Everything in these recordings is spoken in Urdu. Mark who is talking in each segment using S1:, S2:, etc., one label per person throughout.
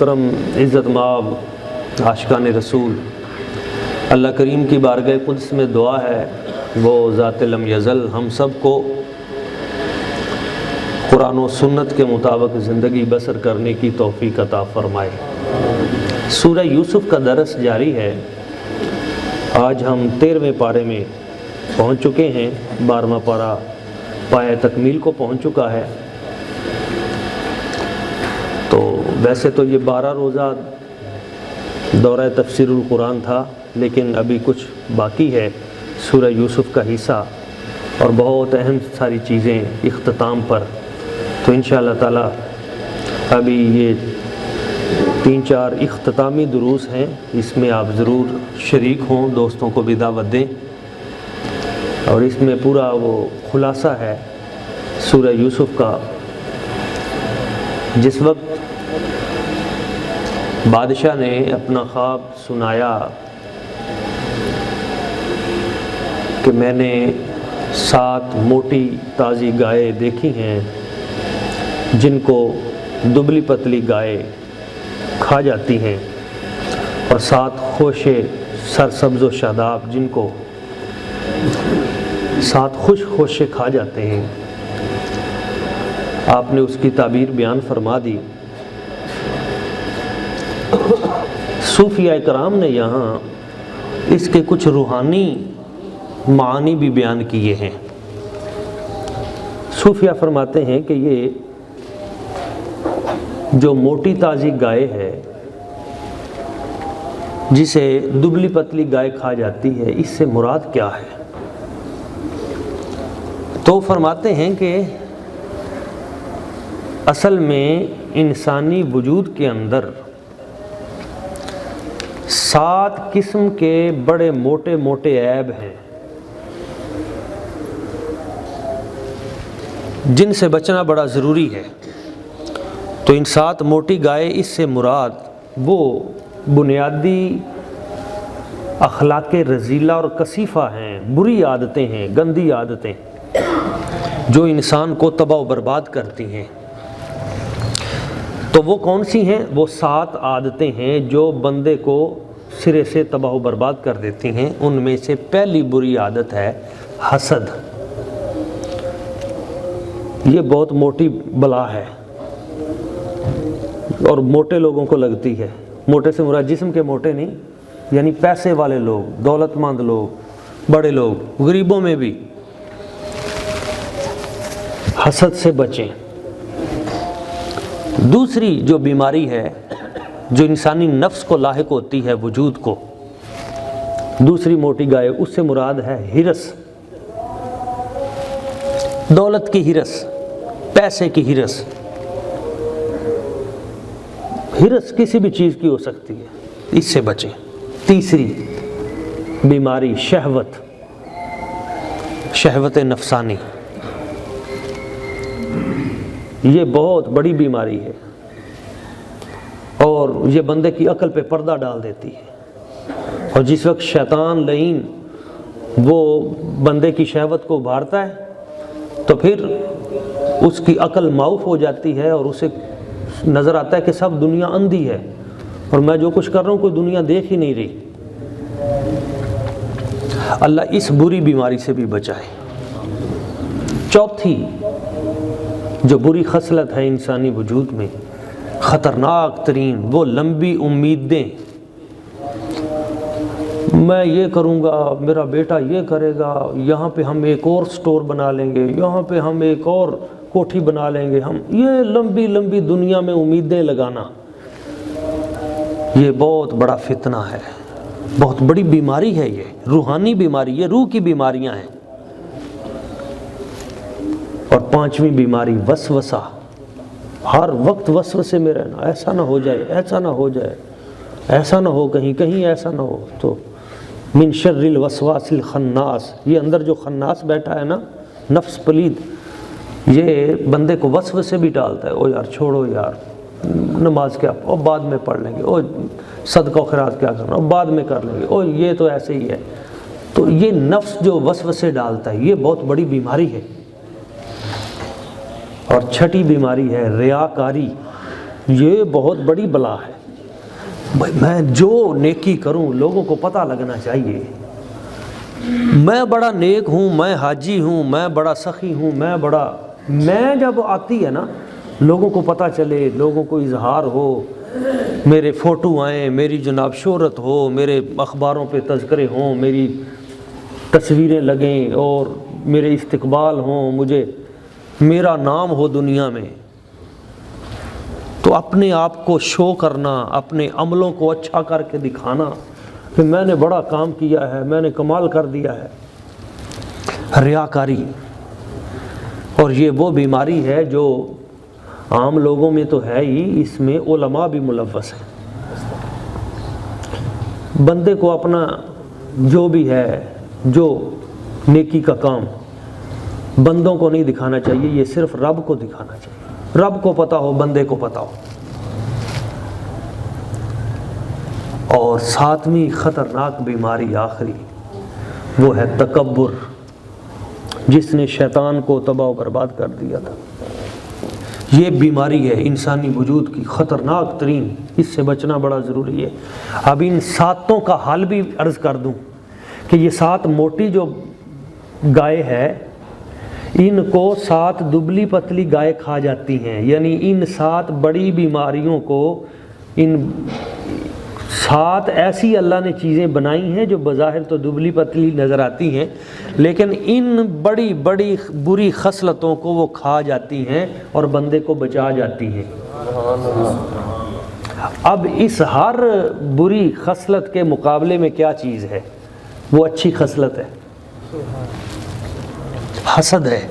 S1: کرم عزت مآب عاشقان رسول، اللہ کریم کی بارگاہ قدس میں دعا ہے وہ ذات لم یزل ہم سب کو قرآن و سنت کے مطابق زندگی بسر کرنے کی توفیق عطا فرمائے۔ سورہ یوسف کا درس جاری ہے۔ آج ہم 13ویں پارے میں پہنچ چکے ہیں۔ 12واں پارہ پایہ تکمیل کو پہنچ چکا ہے۔ تو ویسے تو یہ 12 روزہ دورہ تفسیر القرآن تھا، لیکن ابھی کچھ باقی ہے سورہ یوسف کا حصہ اور بہت اہم ساری چیزیں اختتام پر۔ تو انشاءاللہ تعالی ابھی یہ 3-4 اختتامی دروس ہیں، اس میں آپ ضرور شریک ہوں، دوستوں کو بھی دعوت دیں، اور اس میں پورا وہ خلاصہ ہے سورہ یوسف کا۔ جس وقت بادشاہ نے اپنا خواب سنایا کہ میں نے 7 موٹی تازی گائے دیکھی ہیں جن کو دبلی پتلی گائے کھا جاتی ہیں، اور 7 خوشے سرسبز و شاداب جن کو 7 خوشے کھا جاتے ہیں۔ آپ نے اس کی تعبیر بیان فرما دی۔ صوفیاء کرام نے یہاں اس کے کچھ روحانی معانی بھی بیان کیے ہیں۔ صوفیاء فرماتے ہیں کہ یہ جو موٹی تازی گائے ہے جسے دبلی پتلی گائے کھا جاتی ہے، اس سے مراد کیا ہے؟ تو فرماتے ہیں کہ اصل میں انسانی وجود کے اندر 7 قسم کے بڑے موٹے موٹے عیب ہیں جن سے بچنا بڑا ضروری ہے۔ تو ان 7 موٹی گائے، اس سے مراد وہ بنیادی اخلاق رذیلہ اور کثیفہ ہیں، بری عادتیں ہیں، گندی عادتیں جو انسان کو تباہ و برباد کرتی ہیں۔ تو وہ کون سی ہیں؟ وہ 7 عادتیں ہیں جو بندے کو سرے سے تباہ و برباد کر دیتی ہیں۔ ان میں سے پہلی بری عادت ہے حسد۔ یہ بہت موٹی بلا ہے اور موٹے لوگوں کو لگتی ہے۔ موٹے سے مراد جسم کے موٹے نہیں، یعنی پیسے والے لوگ، دولت مند لوگ، بڑے لوگ، غریبوں میں بھی حسد سے بچیں۔ دوسری جو بیماری ہے جو انسانی نفس کو لاحق ہوتی ہے، وجود کو، دوسری موٹی گائے، اس سے مراد ہے ہرس، دولت کی ہرس، پیسے کی ہرس۔ ہرس کسی بھی چیز کی ہو سکتی ہے، اس سے بچیں۔ تیسری بیماری شہوت نفسانی، یہ بہت بڑی بیماری ہے اور یہ بندے کی عقل پہ پردہ ڈال دیتی ہے، اور جس وقت شیطان لعین وہ بندے کی شہوت کو ابھارتا ہے تو پھر اس کی عقل معوف ہو جاتی ہے اور اسے نظر آتا ہے کہ سب دنیا اندھی ہے اور میں جو کچھ کر رہا ہوں کوئی دنیا دیکھ ہی نہیں رہی۔ اللہ اس بری بیماری سے بھی بچائے۔ چوتھی جو بری خصلت ہے انسانی وجود میں، خطرناک ترین، وہ لمبی امیدیں۔ میں یہ کروں گا، میرا بیٹا یہ کرے گا، یہاں پہ ہم ایک اور سٹور بنا لیں گے، یہاں پہ ہم ایک اور کوٹھی بنا لیں گے، ہم یہ لمبی لمبی دنیا میں امیدیں لگانا، یہ بہت بڑا فتنہ ہے، بہت بڑی بیماری ہے، یہ روحانی بیماری، یہ روح کی بیماریاں ہیں۔ اور 5ویں بیماری وسوسہ، ہر وقت وسوسے میں رہنا، ایسا نہ ہو جائے، ایسا نہ ہو جائے، ایسا نہ ہو، کہیں ایسا نہ ہو۔ تو من شر الوسواس الخناس، یہ اندر جو خناس بیٹھا ہے نا، نفس پلید، یہ بندے کو وسوسے بھی ڈالتا ہے۔ او یار چھوڑو یار، نماز کیا، او بعد میں پڑھ لیں گے، او صدقہ و خیرات کیا کرنا، او بعد میں کر لیں گے، او یہ تو ایسے ہی ہے۔ تو یہ نفس جو وسوسے ڈالتا ہے، یہ بہت بڑی بیماری ہے۔ اور چھٹی بیماری ہے ریاکاری، یہ بہت بڑی بلا ہے. میں جو نیکی کروں لوگوں کو پتہ لگنا چاہیے میں بڑا نیک ہوں, میں حاجی ہوں, میں بڑا سخی ہوں, میں جب آتی ہے نا لوگوں کو پتہ چلے, لوگوں کو اظہار ہو, میرے فوٹو آئیں, میری جناب شہرت ہو, میرے اخباروں پہ تذکرے ہوں, میری تصویریں لگیں اور میرے استقبال ہوں, مجھے میرا نام ہو دنیا میں, تو اپنے آپ کو شو کرنا, اپنے عملوں کو اچھا کر کے دکھانا کہ میں نے بڑا کام کیا ہے, میں نے کمال کر دیا ہے, ریاکاری. اور یہ وہ بیماری ہے جو عام لوگوں میں تو ہے ہی, اس میں علماء بھی ملوث ہیں. بندے کو اپنا جو بھی ہے, جو نیکی کا کام بندوں کو نہیں دکھانا چاہیے, یہ صرف رب کو دکھانا چاہیے. رب کو پتہ ہو, بندے کو پتہ ہو. اور 7ویں خطرناک بیماری آخری وہ ہے تکبر, جس نے شیطان کو تباہ و برباد کر دیا تھا. یہ بیماری ہے انسانی وجود کی خطرناک ترین, اس سے بچنا بڑا ضروری ہے. اب ان 7 کا حل بھی عرض کر دوں کہ یہ 7 موٹی جو گائے ہے ان کو 7 دبلی پتلی گائے کھا جاتی ہیں. یعنی ان 7 بڑی بیماریوں کو, ان 7 ایسی اللہ نے چیزیں بنائی ہیں جو بظاہر تو دبلی پتلی نظر آتی ہیں, لیکن ان بڑی بڑی بری خصلتوں کو وہ کھا جاتی ہیں اور بندے کو بچا جاتی ہیں. اب اس ہر بری خصلت کے مقابلے میں کیا چیز ہے؟ وہ اچھی خصلت ہے, حسد ہے.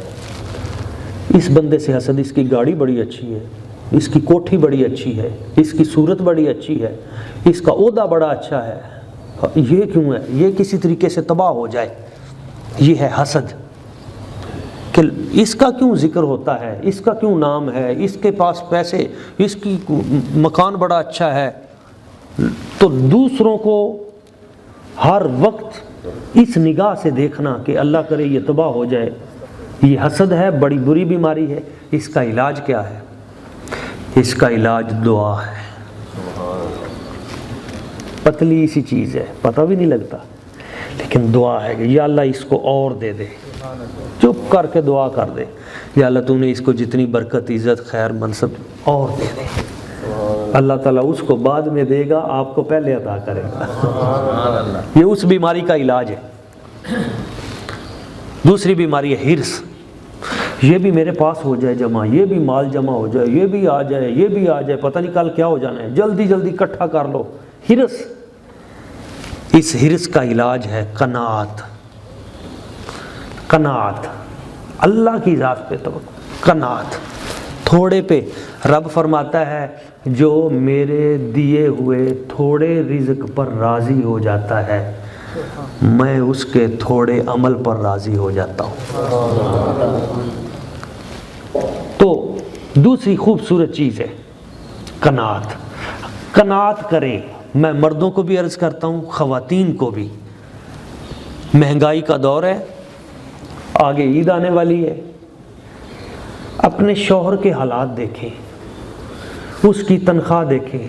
S1: اس بندے سے حسد, اس کی گاڑی بڑی اچھی ہے, اس کی کوٹھی بڑی اچھی ہے, اس کی صورت بڑی اچھی ہے, اس کا عہدہ بڑا اچھا ہے, یہ کیوں ہے؟ یہ کسی طریقے سے تباہ ہو جائے. یہ ہے حسد کہ اس کا کیوں ذکر ہوتا ہے, اس کا کیوں نام ہے, اس کے پاس پیسے, اس کی مکان بڑا اچھا ہے. تو دوسروں کو ہر وقت اس نگاہ سے دیکھنا کہ اللہ کرے یہ تباہ ہو جائے, یہ حسد ہے, بڑی بری بیماری ہے. اس کا علاج کیا ہے؟ اس کا علاج دعا ہے. پتلی سی چیز ہے, پتہ بھی نہیں لگتا, لیکن دعا ہے کہ یا اللہ اس کو اور دے دے. چپ کر کے دعا کر دے, یا اللہ تو نے اس کو جتنی برکت, عزت, خیر, منصب اور دے دے. اللہ تعالیٰ اس کو بعد میں دے گا, آپ کو پہلے عطا کرے گا. یہ اس بیماری کا علاج ہے. دوسری بیماری ہے ہرس. یہ بھی میرے پاس ہو جائے جمع, یہ بھی مال جمع ہو جائے, یہ بھی آ جائے, یہ بھی آ جائے, پتہ نہیں کل کیا ہو جانا ہے, جلدی جلدی اکٹھا کر لو. ہرس. اس ہرس کا علاج ہے قناعت. قناعت, اللہ کی ذات پہ توکل, قناعت. تھوڑے پہ رب فرماتا ہے جو میرے دیے ہوئے تھوڑے رزق پر راضی ہو جاتا ہے, میں اس کے تھوڑے عمل پر راضی ہو جاتا ہوں. تو دوسری خوبصورت چیز ہے قناعت. قناعت کریں. میں مردوں کو بھی عرض کرتا ہوں, خواتین کو بھی. مہنگائی کا دور ہے, آگے عید آنے والی ہے. اپنے شوہر کے حالات دیکھیں, اس کی تنخواہ دیکھیں,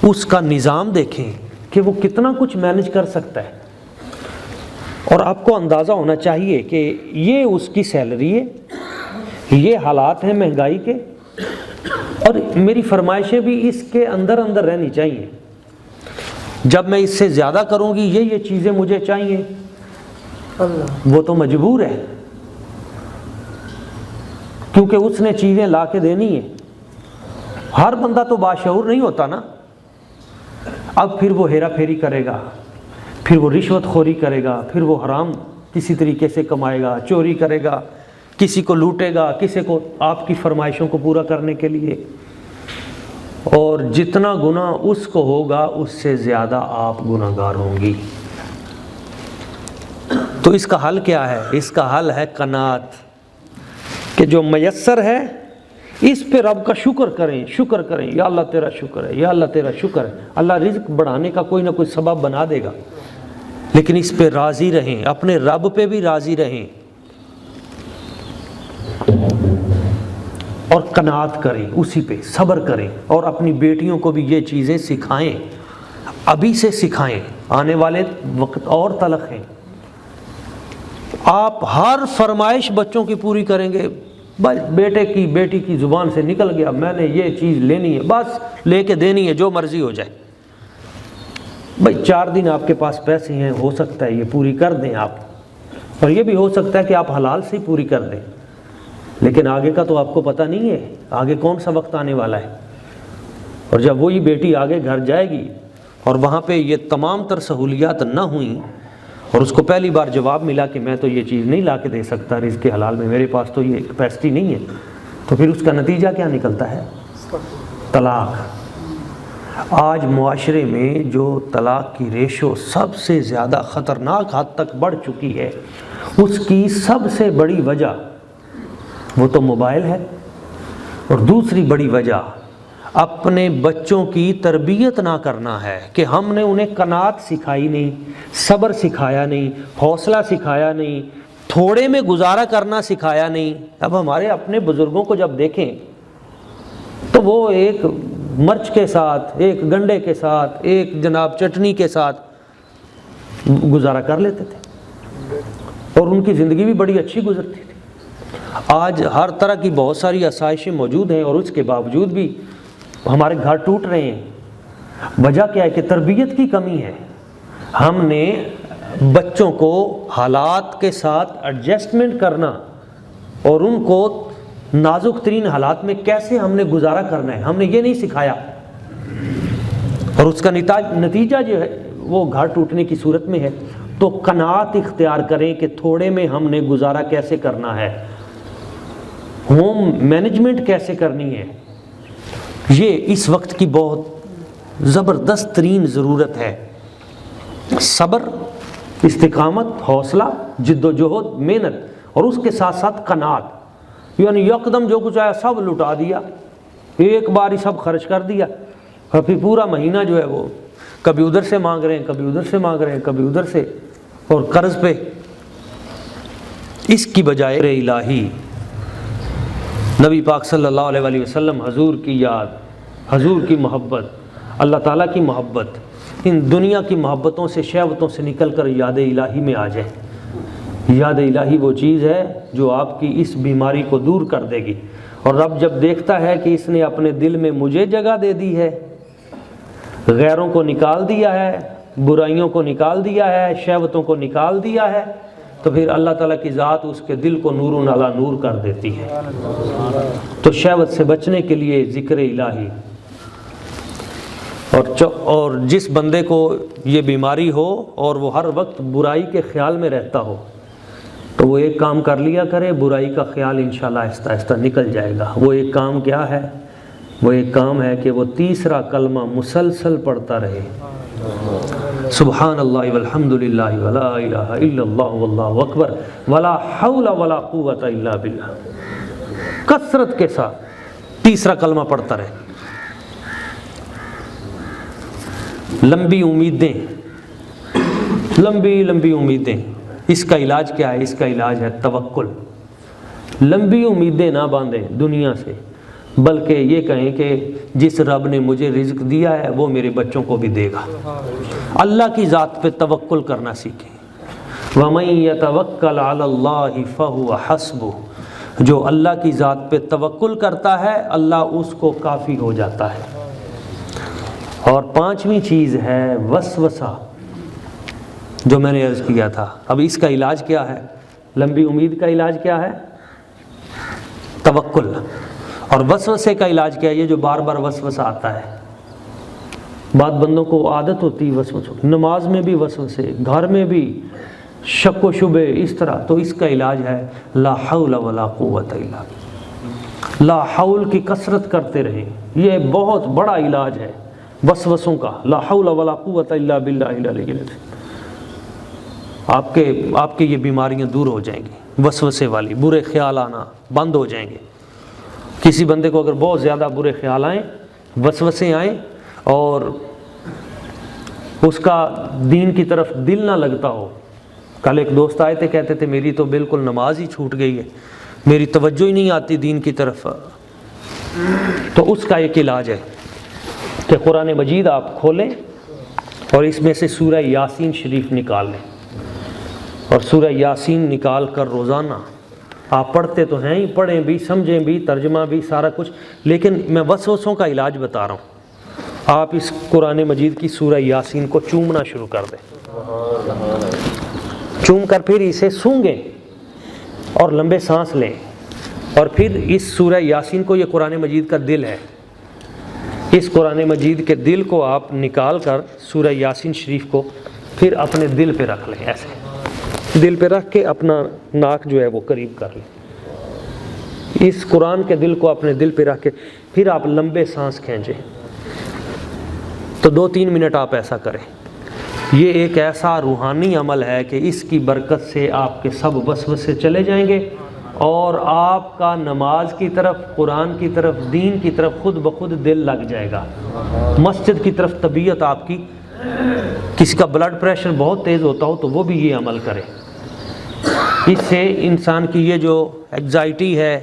S1: اس کا نظام دیکھیں کہ وہ کتنا کچھ مینج کر سکتا ہے. اور آپ کو اندازہ ہونا چاہیے کہ یہ اس کی سیلری ہے, یہ حالات ہیں مہنگائی کے, اور میری فرمائشیں بھی اس کے اندر اندر رہنی چاہیے. جب میں اس سے زیادہ کروں گی, یہ چیزیں مجھے چاہیے, وہ تو مجبور ہے کیونکہ اس نے چیزیں لا کے دینی ہیں. ہر بندہ تو باشعور نہیں ہوتا نا. اب پھر وہ ہیرا پھیری کرے گا, پھر وہ رشوت خوری کرے گا, پھر وہ حرام کسی طریقے سے کمائے گا, چوری کرے گا, کسی کو لوٹے گا, کسی کو آپ کی فرمائشوں کو پورا کرنے کے لیے. اور جتنا گناہ اس کو ہوگا اس سے زیادہ آپ گناہگار ہوں گی. تو اس کا حل کیا ہے؟ اس کا حل ہے قناعت, کہ جو میسر ہے اس پہ رب کا شکر کریں. شکر کریں, یا اللہ تیرا شکر ہے, یا اللہ تیرا شکر ہے. اللہ رزق بڑھانے کا کوئی نہ کوئی سبب بنا دے گا, لیکن اس پہ راضی رہیں, اپنے رب پہ بھی راضی رہیں. اور قناعت کریں، اسی پہ صبر کریں، اور اپنی بیٹیوں کو بھی یہ چیزیں سکھائیں، ابھی سے سکھائیں، آنے والے وقت اور تلخ ہیں۔ آپ ہر فرمائش بچوں کی پوری کریں گے، بس بیٹی کی زبان سے نکل گیا میں نے یہ چیز لینی ہے، بس لے کے دینی ہے، جو مرضی ہو جائے۔ بھائی 4 دن آپ کے پاس پیسے ہیں، ہو سکتا ہے یہ پوری کر دیں آپ، اور یہ بھی ہو سکتا ہے کہ آپ حلال سے ہی پوری کر دیں، لیکن آگے کا تو آپ کو پتہ نہیں ہے، آگے کون سا وقت آنے والا ہے۔ اور جب وہی بیٹی آگے گھر جائے گی اور وہاں پہ یہ تمام تر سہولیات نہ ہوئیں، اور اس کو پہلی بار جواب ملا کہ میں تو یہ چیز نہیں لا کے دے سکتا رزق حلال میں، میرے پاس تو یہ کیپیسٹی نہیں ہے، تو پھر اس کا نتیجہ کیا نکلتا ہے؟ طلاق۔ آج معاشرے میں جو طلاق کی ریشو سب سے زیادہ خطرناک حد تک بڑھ چکی ہے، اس کی سب سے بڑی وجہ وہ تو موبائل ہے، اور دوسری بڑی وجہ اپنے بچوں کی تربیت نہ کرنا ہے، کہ ہم نے انہیں قناعت سکھائی نہیں، صبر سکھایا نہیں، حوصلہ سکھایا نہیں، تھوڑے میں گزارا کرنا سکھایا نہیں۔ اب ہمارے اپنے بزرگوں کو جب دیکھیں تو وہ ایک مرچ کے ساتھ، ایک گنڈے کے ساتھ، ایک جناب چٹنی کے ساتھ گزارا کر لیتے تھے، اور ان کی زندگی بھی بڑی اچھی گزرتی تھی۔ آج ہر طرح کی بہت ساری آسائشیں موجود ہیں، اور اس کے باوجود بھی ہمارے گھر ٹوٹ رہے ہیں۔ وجہ کیا ہے؟ کہ تربیت کی کمی ہے۔ ہم نے بچوں کو حالات کے ساتھ ایڈجسٹمنٹ کرنا اور ان کو نازک ترین حالات میں کیسے ہم نے گزارا کرنا ہے، ہم نے یہ نہیں سکھایا، اور اس کا نتیجہ جو ہے وہ گھر ٹوٹنے کی صورت میں ہے۔ تو قناعت اختیار کریں کہ تھوڑے میں ہم نے گزارا کیسے کرنا ہے، ہوم مینجمنٹ کیسے کرنی ہے، یہ اس وقت کی بہت زبردست ترین ضرورت ہے۔ صبر، استقامت، حوصلہ، جد و جہد، محنت، اور اس کے ساتھ ساتھ قناعت، یعنی یکدم جو کچھ آیا سب لٹا دیا، ایک بار ہی سب خرچ کر دیا، اور پھر پورا مہینہ جو ہے وہ کبھی ادھر سے مانگ رہے ہیں، کبھی ادھر سے مانگ رہے ہیں، کبھی ادھر سے، اور قرض پہ۔ اس کی بجائے الہی نبی پاک صلی اللہ علیہ وآلہ وسلم، حضور کی یاد، حضور کی محبت، اللہ تعالیٰ کی محبت، ان دنیا کی محبتوں سے، شہوتوں سے نکل کر یاد الہی میں آ جائے۔ یاد الہی وہ چیز ہے جو آپ کی اس بیماری کو دور کر دے گی، اور رب جب دیکھتا ہے کہ اس نے اپنے دل میں مجھے جگہ دے دی ہے، غیروں کو نکال دیا ہے، برائیوں کو نکال دیا ہے، شہوتوں کو نکال دیا ہے، تو پھر اللہ تعالیٰ کی ذات اس کے دل کو نور علی نور کر دیتی ہے۔ تو شہوت سے بچنے کے لیے ذکر الہی، اور جس بندے کو یہ بیماری ہو اور وہ ہر وقت برائی کے خیال میں رہتا ہو، تو وہ ایک کام کر لیا کرے، برائی کا خیال انشاءاللہ آہستہ آہستہ نکل جائے گا۔ وہ ایک کام کیا ہے؟ وہ ایک کام ہے کہ وہ تیسرا کلمہ مسلسل پڑھتا رہے، سبحان اللہ والحمد للہ ولا الہ الا اللہ واللہ اکبر ولا حول ولا قوت الا باللہ، کثرت کے ساتھ تیسرا کلمہ پڑھتا رہے۔ لمبی امیدیں، لمبی لمبی امیدیں، اس کا علاج کیا ہے؟ اس کا علاج ہے توکل۔ لمبی امیدیں نہ باندھیں دنیا سے، بلکہ یہ کہیں کہ جس رب نے مجھے رزق دیا ہے وہ میرے بچوں کو بھی دے گا۔ اللہ کی ذات پہ توکل کرنا سیکھیں۔ وَمَن يَتَوَكَّلْ عَلَى اللَّهِ فَهُوَ حَسْبُهُ، جو اللہ کی ذات پہ توکل کرتا ہے اللہ اس کو کافی ہو جاتا ہے۔ اور 5ویں چیز ہے وسوسہ، جو میں نے عرض کیا تھا۔ اب اس کا علاج کیا ہے؟ لمبی امید کا علاج کیا ہے؟ توکل۔ اور وسوسے کا علاج کیا ہے؟ یہ جو بار بار وسوسہ آتا ہے، بعض بندوں کو عادت ہوتی ہے وسوسوں، نماز میں بھی وسوسے، گھر میں بھی شک و شبے، اس طرح۔ تو اس کا علاج ہے لا حول ولا قوت الا باللہ، لا حول کی کثرت کرتے رہیں، یہ بہت بڑا علاج ہے وسوسوں کا۔ لا حول ولا قوت الا باللہ العلی العظیم۔ آپ کے یہ بیماریاں دور ہو جائیں گی، وسوسے والی، برے خیال آنا بند ہو جائیں گے۔ کسی بندے کو اگر بہت زیادہ برے خیال آئیں، وسوسے آئیں، اور اس کا دین کی طرف دل نہ لگتا ہو۔ کل ایک دوست آئے تھے، کہتے تھے میری تو بالکل نماز ہی چھوٹ گئی ہے، میری توجہ ہی نہیں آتی دین کی طرف، تو اس کا ایک علاج ہے کہ قرآن مجید آپ کھولیں اور اس میں سے سورہ یاسین شریف نکال لیں، اور سورہ یاسین نکال کر روزانہ آپ پڑھتے تو ہیں ہی، پڑھیں بھی، سمجھیں بھی، ترجمہ بھی، سارا کچھ، لیکن میں وسوسوں کا علاج بتا رہا ہوں۔ آپ اس قرآن مجید کی سورہ یاسین کو چومنا شروع کر دیں، چوم کر پھر اسے سونگیں اور لمبے سانس لیں، اور پھر اس سورہ یاسین کو، یہ قرآن مجید کا دل ہے، اس قرآن مجید کے دل کو آپ نکال کر سورہ یاسین شریف کو پھر اپنے دل پہ رکھ لیں، ایسے دل پہ رکھ کے اپنا ناک جو ہے وہ قریب کر لیں، اس قرآن کے دل کو اپنے دل پہ رکھ کے پھر آپ لمبے سانس کھینچیں، تو 2-3 منٹ آپ ایسا کریں۔ یہ ایک ایسا روحانی عمل ہے کہ اس کی برکت سے آپ کے سب وسوسے چلے جائیں گے، اور آپ کا نماز کی طرف، قرآن کی طرف، دین کی طرف خود بخود دل لگ جائے گا، مسجد کی طرف طبیعت آپ کی، کسی کا بلڈ پریشر بہت تیز ہوتا ہو تو وہ بھی یہ عمل کرے، اس سے انسان کی یہ جو انگزائٹی ہے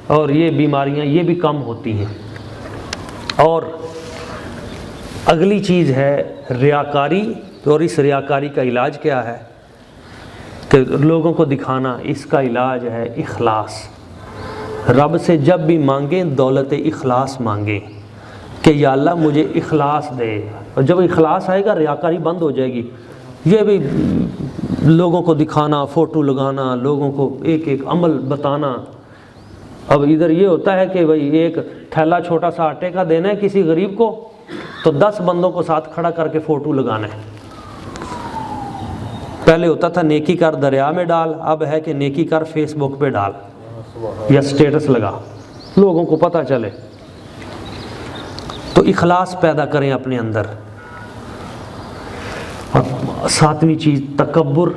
S1: اور یہ بیماریاں یہ بھی کم ہوتی ہیں۔ اور اگلی چیز ہے ریاکاری، اور اس ریاکاری کا علاج کیا ہے کہ لوگوں کو دکھانا، اس کا علاج ہے اخلاص۔ رب سے جب بھی مانگیں دولت اخلاص مانگیں کہ یا اللہ مجھے اخلاص دے، اور جب اخلاص آئے گا ریاکاری بند ہو جائے گی۔ یہ بھی لوگوں کو دکھانا، فوٹو لگانا، لوگوں کو ایک ایک عمل بتانا۔ اب ادھر یہ ہوتا ہے کہ بھئی ایک تھیلا چھوٹا سا آٹے کا دینا ہے کسی غریب کو، تو 10 بندوں کو ساتھ کھڑا کر کے فوٹو لگانا ہے۔ پہلے ہوتا تھا نیکی کر دریا میں ڈال، اب ہے کہ نیکی کر فیس بک پہ ڈال یا سٹیٹس لگا، لوگوں کو پتہ چلے۔ تو اخلاص پیدا کریں اپنے اندر۔ اور 7ویں چیز تکبر،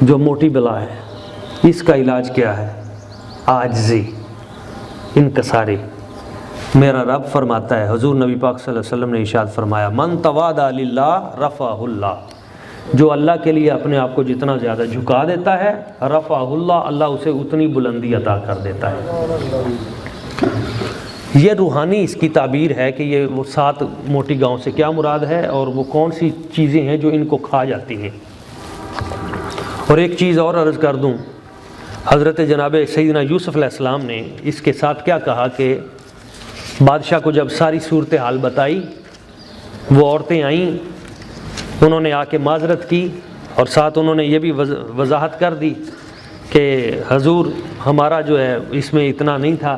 S1: جو موٹی بلا ہے، اس کا علاج کیا ہے؟ عاجزی، انکساری۔ میرا رب فرماتا ہے، حضور نبی پاک صلی اللہ علیہ وسلم نے ارشاد فرمایا، من تواضع للہ رفعہ اللہ، جو اللہ کے لیے اپنے آپ کو جتنا زیادہ جھکا دیتا ہے، رفعہ اللہ، اللہ اسے اتنی بلندی عطا کر دیتا ہے۔ یہ روحانی اس کی تعبیر ہے کہ یہ وہ 7 موٹی گاؤں سے کیا مراد ہے، اور وہ کون سی چیزیں ہیں جو ان کو کھا جاتی ہیں۔ اور ایک چیز اور عرض کر دوں، حضرت جناب سیدنا یوسف علیہ السلام نے اس کے ساتھ کیا کہا کہ بادشاہ کو جب ساری صورتحال بتائی، وہ عورتیں آئیں، انہوں نے آ کے معذرت کی، اور ساتھ انہوں نے یہ بھی وضاحت کر دی کہ حضور ہمارا جو ہے اس میں اتنا نہیں تھا،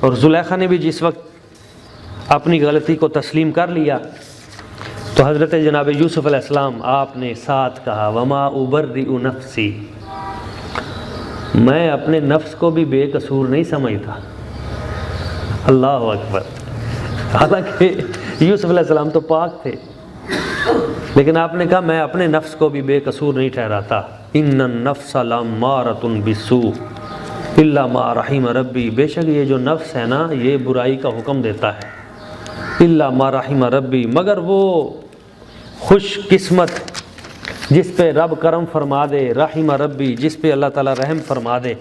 S1: اور زلیخا نے بھی جس وقت اپنی غلطی کو تسلیم کر لیا، تو حضرت جناب یوسف علیہ السلام آپ نے ساتھ کہا، وما ابرئ نفسی، میں اپنے نفس کو بھی بے قصور نہیں سمجھتا۔ اللہ اکبر۔ حالانکہ یوسف علیہ السلام تو پاک تھے، لیکن آپ نے کہا میں اپنے نفس کو بھی بے قصور نہیں ٹھہراتا۔ ان النفس لامارۃ بالسوء الا ما رحم ربی، بے شک یہ جو نفس ہے نا یہ برائی کا حکم دیتا ہے، الا ما رحم ربی، مگر وہ خوش قسمت جس پہ رب کرم فرما دے، رحم ربی جس پہ اللہ تعالیٰ رحم فرما دے،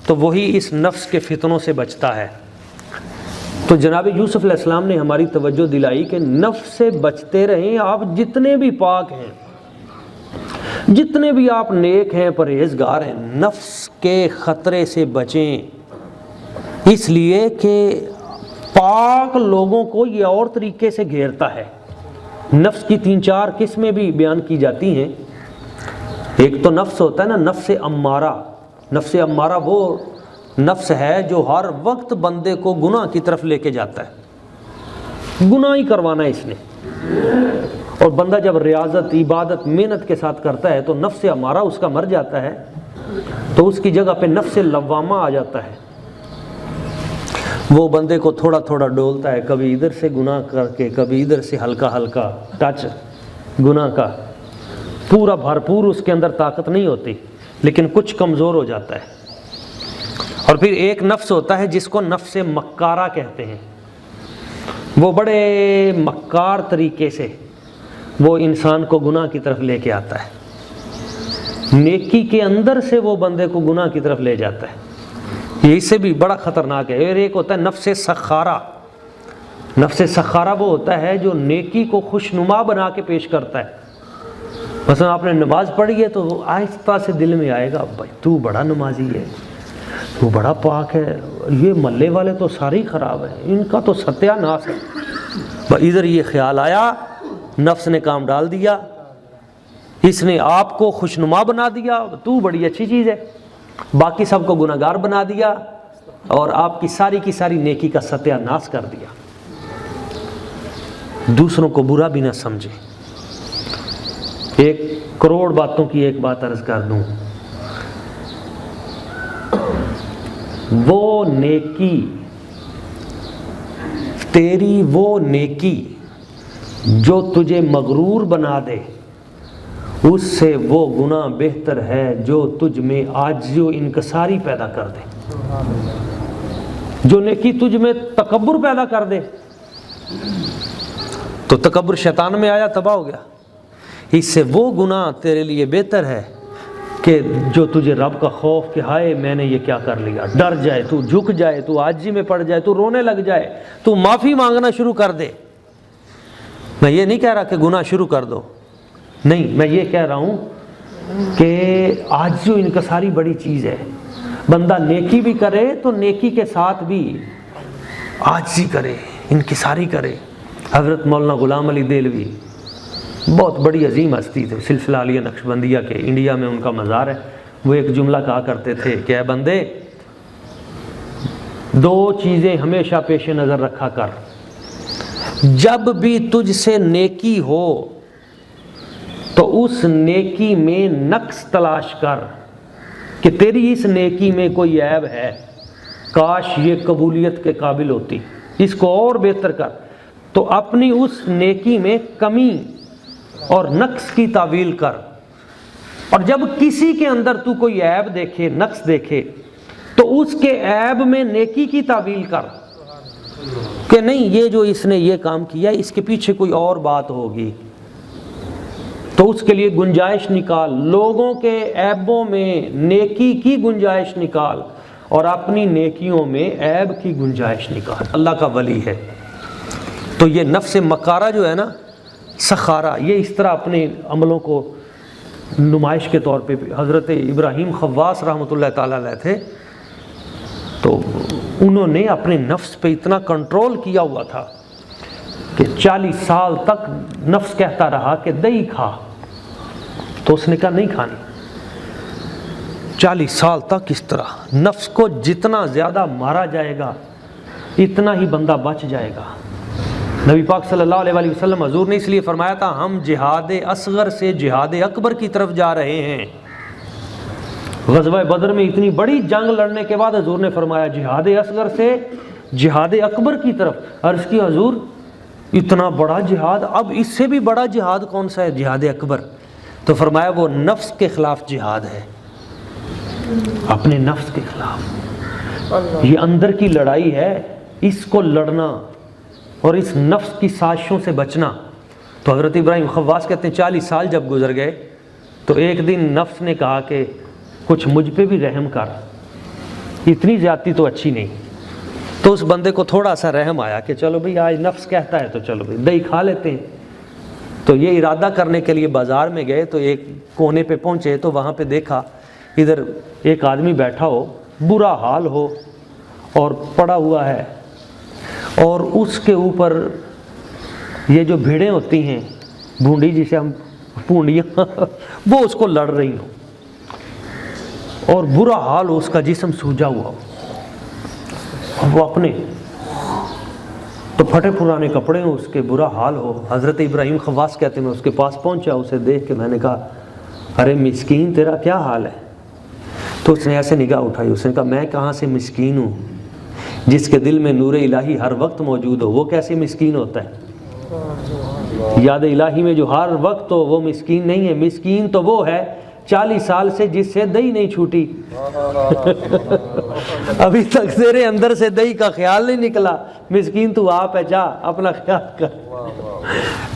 S1: تو وہی اس نفس کے فتنوں سے بچتا ہے۔ تو جناب یوسف علیہ السلام نے ہماری توجہ دلائی کہ نفس سے بچتے رہیں، آپ جتنے بھی پاک ہیں، جتنے بھی آپ نیک ہیں، پرہیزگار ہیں، نفس کے خطرے سے بچیں، اس لیے کہ پاک لوگوں کو یہ اور طریقے سے گھیرتا ہے۔ نفس کی 3-4 قسمیں بھی بیان کی جاتی ہیں۔ ایک تو نفس ہوتا ہے نا نفس امارہ، نفس امارہ وہ نفس ہے جو ہر وقت بندے کو گناہ کی طرف لے کے جاتا ہے، گناہ ہی کروانا ہے اس نے، اور بندہ جب ریاضت، عبادت، محنت کے ساتھ کرتا ہے تو نفس امارہ اس کا مر جاتا ہے، تو اس کی جگہ پہ نفس لوامہ آ جاتا ہے، وہ بندے کو تھوڑا تھوڑا ڈولتا ہے، کبھی ادھر سے گناہ کر کے، کبھی ادھر سے ہلکا ہلکا ٹچ گناہ کا، پورا بھرپور اس کے اندر طاقت نہیں ہوتی، لیکن کچھ کمزور ہو جاتا ہے۔ اور پھر ایک نفس ہوتا ہے جس کو نفس مکارہ کہتے ہیں، وہ بڑے مکار طریقے سے وہ انسان کو گناہ کی طرف لے کے آتا ہے، نیکی کے اندر سے وہ بندے کو گناہ کی طرف لے جاتا ہے۔ یہ اس سے بھی بڑا خطرناک ہے۔ اور ایک ہوتا ہے نفس سخارہ۔ نفس سخارہ وہ ہوتا ہے جو نیکی کو خوشنما بنا کے پیش کرتا ہے۔ مثلا آپ نے نماز پڑھی ہے تو آہستہ سے دل میں آئے گا بھائی تو بڑا نمازی ہے، تو بڑا پاک ہے، یہ محلے والے تو سارے ہی خراب ہیں، ان کا تو ستیہ ناس ہے۔ ادھر یہ خیال آیا، نفس نے کام ڈال دیا، اس نے آپ کو خوشنما بنا دیا، تو بڑی اچھی چیز ہے، باقی سب کو گناہ گار بنا دیا اور آپ کی ساری نیکی کا ستیہ ناس کر دیا۔ دوسروں کو برا بھی نہ سمجھے۔ 1 کروڑ باتوں کی ایک بات عرض کر دوں، وہ نیکی، تیری وہ نیکی جو تجھے مغرور بنا دے، اس سے وہ گناہ بہتر ہے جو تجھ میں عاجزی و انکساری پیدا کر دے۔ جو نیکی تجھ میں تکبر پیدا کر دے، تو تکبر شیطان میں آیا، تباہ ہو گیا۔ اس سے وہ گناہ تیرے لیے بہتر ہے کہ جو تجھے رب کا خوف کہ ہائے میں نے یہ کیا کر لیا، ڈر جائے، تو جھک جائے، تو عاجزی میں پڑ جائے، تو رونے لگ جائے، تو معافی مانگنا شروع کر دے۔ میں یہ نہیں کہہ رہا کہ گناہ شروع کر دو، نہیں، میں یہ کہہ رہا ہوں کہ عاجزی و انکساری بڑی چیز ہے۔ بندہ نیکی بھی کرے تو نیکی کے ساتھ بھی عاجزی کرے، انکساری کرے۔ حضرت مولانا غلام علی دہلوی بہت بڑی عظیم ہستی تھے، سلسلہ علیہ نقشبندیہ کے، انڈیا میں ان کا مزار ہے۔ وہ ایک جملہ کہا کرتے تھے کہ اے بندے، 2 چیزیں ہمیشہ پیش نظر رکھا کر، جب بھی تجھ سے نیکی ہو تو اس نیکی میں نقص تلاش کر کہ تیری اس نیکی میں کوئی عیب ہے، کاش یہ قبولیت کے قابل ہوتی، اس کو اور بہتر کر۔ تو اپنی اس نیکی میں کمی اور نقص کی تعویل کر، اور جب کسی کے اندر تو کوئی عیب دیکھے، نقص دیکھے، تو اس کے عیب میں نیکی کی تعویل کر کہ نہیں، یہ جو اس نے یہ کام کیا اس کے پیچھے کوئی اور بات ہوگی، تو اس کے لیے گنجائش نکال، لوگوں کے عیبوں میں نیکی کی گنجائش نکال اور اپنی نیکیوں میں عیب کی گنجائش نکال۔ اللہ کا ولی ہے تو یہ نفس مکارہ جو ہے نا، سخارہ، یہ اس طرح اپنے عملوں کو نمائش کے طور پہ حضرت ابراہیم خواص رحمۃ اللہ تعالیٰ علیہ تھے، تو انہوں نے اپنے نفس پہ اتنا کنٹرول کیا ہوا تھا کہ 40 سال تک نفس کہتا رہا کہ دہی کھا، تو اس نے کہا نہیں کھانی۔ 40 سال تک اس طرح نفس کو جتنا زیادہ مارا جائے گا اتنا ہی بندہ بچ جائے گا۔ نبی پاک صلی اللہ علیہ وآلہ وسلم حضور نے اس لیے فرمایا تھا ہم جہاد اصغر سے جہاد اکبر کی طرف جا رہے ہیں۔ غزوہ بدر میں اتنی بڑی جنگ لڑنے کے بعد حضور نے فرمایا جہاد اصغر سے جہاد اکبر کی طرف۔ عرض کی حضور اتنا بڑا جہاد، اب اس سے بھی بڑا جہاد کون سا ہے؟ جہاد اکبر۔ تو فرمایا وہ نفس کے خلاف جہاد ہے، اپنے نفس کے خلاف۔ یہ اندر کی لڑائی ہے، اس کو لڑنا اور اس نفس کی سازشوں سے بچنا۔ تو حضرت ابراہیم خواص کہتے ہیں 40 سال جب گزر گئے تو ایک دن نفس نے کہا کہ کچھ مجھ پہ بھی رحم کر، اتنی زیادتی تو اچھی نہیں۔ تو اس بندے کو تھوڑا سا رحم آیا کہ چلو بھئی آج نفس کہتا ہے تو چلو بھئی دہی کھا لیتے ہیں۔ تو یہ ارادہ کرنے کے لیے بازار میں گئے تو ایک کونے پہ پہنچے تو وہاں پہ دیکھا ادھر ایک آدمی بیٹھا ہو، برا حال ہو اور پڑا ہوا ہے، اور اس کے اوپر یہ جو بھیڑیں ہوتی ہیں، بھونڈی جسے ہم پونڈیاں وہ اس کو لڑ رہی ہوں، اور برا حال ہو، اس کا جسم سوجا ہوا ہو، اور وہ اپنے تو پھٹے پرانے کپڑے ہوں، اس کے برا حال ہو۔ حضرت ابراہیم خواص کہتے ہیں میں اس کے پاس پہنچا، اسے دیکھ کے میں نے کہا ارے مسکین تیرا کیا حال ہے؟ تو اس نے ایسے نگاہ اٹھائی، اس نے کہا میں کہاں سے مسکین ہوں، جس کے دل میں نور الہی ہر وقت موجود ہو وہ کیسے مسکین ہوتا ہے؟ یاد الہی میں جو ہر وقت ہو وہ مسکین نہیں ہے، مسکین تو وہ ہے 40 سال سے جس سے دہی نہیں چھوٹی ابھی تک تیرے اندر سے دہی کا خیال نہیں نکلا، مسکین تو آپ ہے، جا اپنا خیال کر۔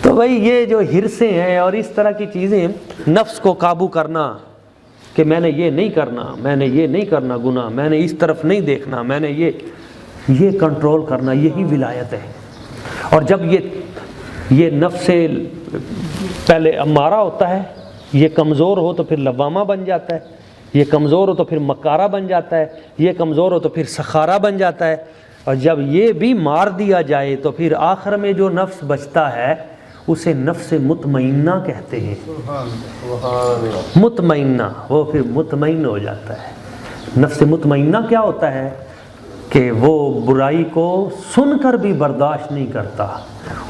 S1: تو بھائی یہ جو ہرسیں ہیں اور اس طرح کی چیزیں، نفس کو قابو کرنا کہ میں نے یہ نہیں کرنا، میں نے یہ نہیں کرنا گناہ، میں نے اس طرف نہیں دیکھنا، میں نے یہ کنٹرول کرنا، یہی ولایت ہے۔ اور جب یہ نفس پہلے امارہ ہوتا ہے، یہ کمزور ہو تو پھر لوامہ بن جاتا ہے، یہ کمزور ہو تو پھر مکارہ بن جاتا ہے، یہ کمزور ہو تو پھر سخارہ بن جاتا ہے، اور جب یہ بھی مار دیا جائے تو پھر آخر میں جو نفس بچتا ہے اسے نفس مطمئنہ کہتے ہیں۔ مطمئنہ، وہ پھر مطمئن ہو جاتا ہے۔ نفس مطمئنہ کیا ہوتا ہے کہ وہ برائی کو سن کر بھی برداشت نہیں کرتا،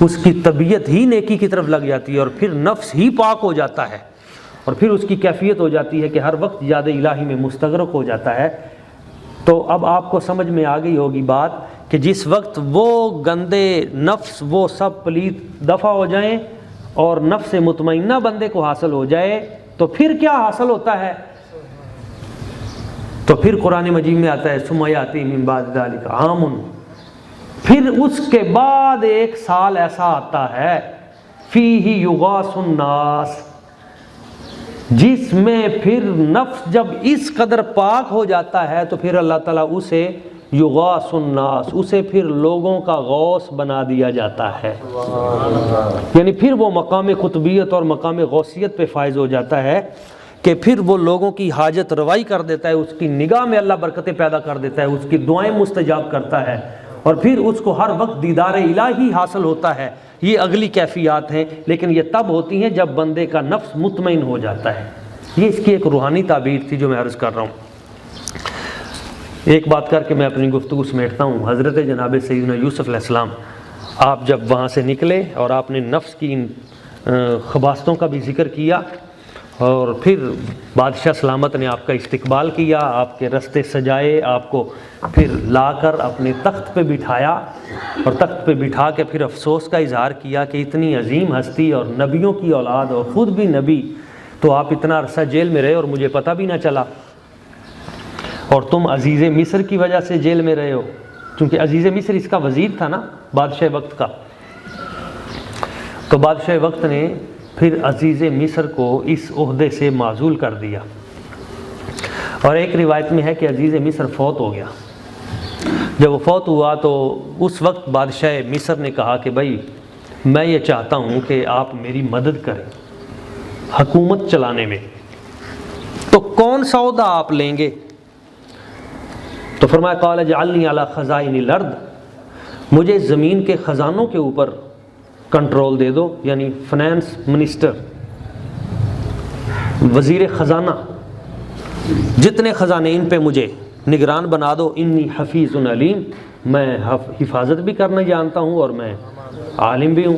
S1: اس کی طبیعت ہی نیکی کی طرف لگ جاتی ہے، اور پھر نفس ہی پاک ہو جاتا ہے، اور پھر اس کی کیفیت ہو جاتی ہے کہ ہر وقت یاد الہی میں مستغرق ہو جاتا ہے۔ تو اب آپ کو سمجھ میں آ گئی ہوگی بات کہ جس وقت وہ گندے نفس وہ سب پلید دفع ہو جائیں اور نفس مطمئنہ بندے کو حاصل ہو جائے تو پھر کیا حاصل ہوتا ہے؟ تو پھر قرآن مجید میں آتا ہے ثم یاتی من بعد ذلک عام، پھر اس کے بعد ایک سال ایسا آتا ہے فیہ یغاث الناس، جس میں پھر نفس جب اس قدر پاک ہو جاتا ہے تو پھر اللہ تعالیٰ اسے یغاث الناس، اسے پھر لوگوں کا غوث بنا دیا جاتا ہے، یعنی پھر وہ مقام قطبیت اور مقام غوثیت پہ فائز ہو جاتا ہے کہ پھر وہ لوگوں کی حاجت روائی کر دیتا ہے، اس کی نگاہ میں اللہ برکتیں پیدا کر دیتا ہے، اس کی دعائیں مستجاب کرتا ہے، اور پھر اس کو ہر وقت دیدار الہی حاصل ہوتا ہے۔ یہ اگلی کیفیات ہیں، لیکن یہ تب ہوتی ہیں جب بندے کا نفس مطمئن ہو جاتا ہے۔ یہ اس کی ایک روحانی تعبیر تھی جو میں عرض کر رہا ہوں۔ ایک بات کر کے میں اپنی گفتگو سمیٹتا ہوں۔ حضرت جناب سیدنا یوسف علیہ السلام، آپ جب وہاں سے نکلے اور آپ نے نفس کی ان خباستوں کا بھی ذکر کیا، اور پھر بادشاہ سلامت نے آپ کا استقبال کیا، آپ کے رستے سجائے، آپ کو پھر لا کر اپنے تخت پہ بٹھایا، اور تخت پہ بٹھا کے پھر افسوس کا اظہار کیا کہ اتنی عظیم ہستی اور نبیوں کی اولاد اور خود بھی نبی، تو آپ اتنا عرصہ جیل میں رہے اور مجھے پتہ بھی نہ چلا، اور تم عزیز مصر کی وجہ سے جیل میں رہے ہو، کیونکہ عزیز مصر اس کا وزیر تھا نا، بادشاہ وقت کا۔ تو بادشاہ وقت نے پھر عزیز مصر کو اس عہدے سے معزول کر دیا، اور ایک روایت میں ہے کہ عزیز مصر فوت ہو گیا۔ جب وہ فوت ہوا تو اس وقت بادشاہ مصر نے کہا کہ بھائی میں یہ چاہتا ہوں کہ آپ میری مدد کریں حکومت چلانے میں، تو کون سا عہدہ آپ لیں گے؟ تو فرمایا قال اجعلنی علی خزائن الارض، مجھے زمین کے خزانوں کے اوپر کنٹرول دے دو، یعنی فنانس منسٹر، وزیر خزانہ، جتنے خزانے ان پہ مجھے نگران بنا دو، انی حفیظ علیم، میں حفاظت بھی کرنا جانتا ہوں اور میں عالم بھی ہوں۔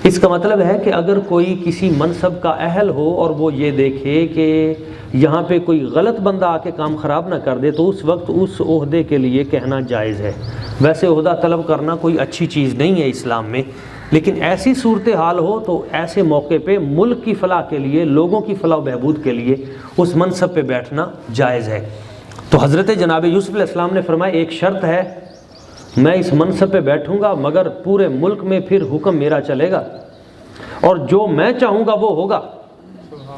S1: اس کا مطلب ہے کہ اگر کوئی کسی منصب کا اہل ہو اور وہ یہ دیکھے کہ یہاں پہ کوئی غلط بندہ آ کے کام خراب نہ کر دے تو اس وقت اس عہدے کے لیے کہنا جائز ہے۔ ویسے عہدہ طلب کرنا کوئی اچھی چیز نہیں ہے اسلام میں، لیکن ایسی صورتحال ہو تو ایسے موقع پہ ملک کی فلاح کے لیے، لوگوں کی فلاح و بہبود کے لیے اس منصب پہ بیٹھنا جائز ہے۔ تو حضرت جناب یوسف علیہ السلام نے فرمایا ایک شرط ہے، میں اس منصب پہ بیٹھوں گا مگر پورے ملک میں پھر حکم میرا چلے گا، اور جو میں چاہوں گا وہ ہوگا۔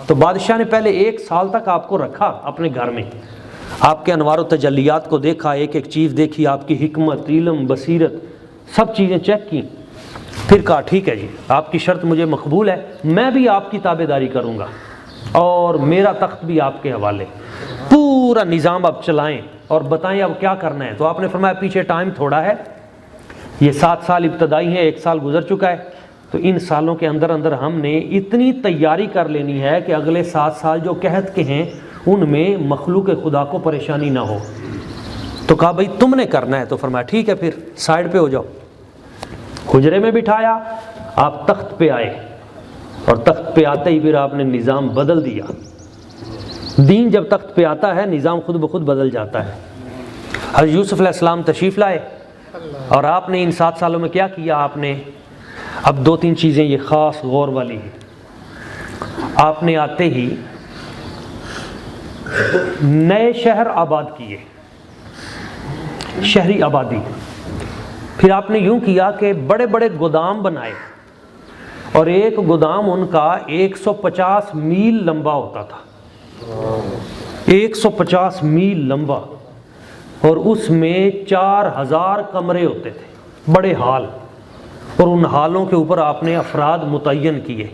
S1: تو بادشاہ نے پہلے 1 سال تک آپ کو رکھا اپنے گھر میں، آپ کے انوار و تجلیات کو دیکھا، ایک ایک چیز دیکھی، آپ کی حکمت، علم، بصیرت، سب چیزیں چیک کی، پھر کہا ٹھیک ہے جی آپ کی شرط مجھے مقبول ہے، میں بھی آپ کی تابع داری کروں گا اور میرا تخت بھی آپ کے حوالے، پورا نظام اب چلائیں اور بتائیں اب کیا کرنا ہے۔ تو آپ نے فرمایا پیچھے ٹائم تھوڑا ہے، یہ 7 سال ابتدائی ہیں، 1 سال گزر چکا ہے، تو ان سالوں کے اندر اندر ہم نے اتنی تیاری کر لینی ہے کہ اگلے 7 سال جو قحط کے ہیں ان میں مخلوق خدا کو پریشانی نہ ہو۔ تو کہا بھائی تم نے کرنا ہے، تو فرمایا ٹھیک ہے پھر سائڈ پہ ہو جاؤ۔ حجرے میں بٹھایا، آپ تخت پہ آئے، اور تخت پہ آتے ہی پھر آپ نے نظام بدل دیا۔ دین جب تخت پہ آتا ہے نظام خود بخود بدل جاتا ہے۔ حضرت یوسف علیہ السلام تشریف لائے، اور آپ نے ان 7 سالوں میں کیا کیا؟ آپ نے اب 2-3 چیزیں یہ خاص غور والی ہیں۔ آپ نے آتے ہی نئے شہر آباد کیے، شہری آبادی۔ پھر آپ نے یوں کیا کہ بڑے بڑے گودام بنائے، اور ایک گودام ان کا 150 میل لمبا ہوتا تھا، 150 میل لمبا، اور اس میں 4000 کمرے ہوتے تھے، بڑے ہال، اور ان ہالوں کے اوپر آپ نے افراد متعین کیے،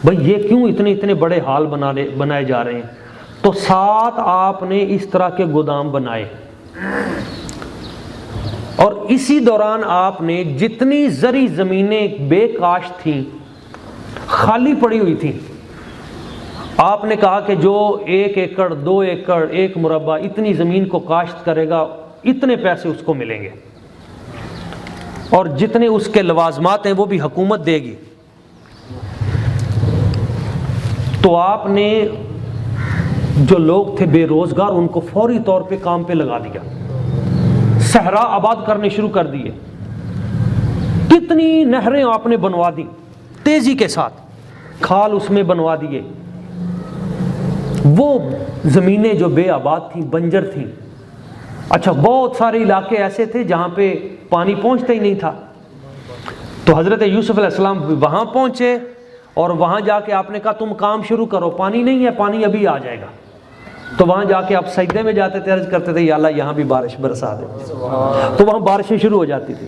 S1: بھئی یہ کیوں اتنے بڑے ہال بنائے جا رہے ہیں؟ تو 7 آپ نے اس طرح کے گودام بنائے، اور اسی دوران آپ نے جتنی زرعی زمینیں بے کاشت تھیں، خالی پڑی ہوئی تھیں، آپ نے کہا کہ جو 1 ایکڑ 2 ایکڑ 1 مربع اتنی زمین کو کاشت کرے گا اتنے پیسے اس کو ملیں گے، اور جتنے اس کے لوازمات ہیں وہ بھی حکومت دے گی۔ تو آپ نے جو لوگ تھے بے روزگار ان کو فوری طور پہ کام پہ لگا دیا، صحرا آباد کرنے شروع کر دیے، کتنی نہریں آپ نے بنوا دی تیزی کے ساتھ، کھال اس میں بنوا دیے۔ وہ زمینیں جو بے آباد تھیں، بنجر تھیں، اچھا بہت سارے علاقے ایسے تھے جہاں پہ پانی پہنچتا ہی نہیں تھا، تو حضرت یوسف علیہ السلام وہاں پہنچے، اور وہاں جا کے آپ نے کہا تم کام شروع کرو، پانی نہیں ہے، پانی ابھی آ جائے گا۔ تو وہاں جا کے آپ سجدے میں جاتے تھے، عرض کرتے تھے یا اللہ یہاں بھی بارش برسا دے، تو وہاں بارشیں شروع ہو جاتی تھی۔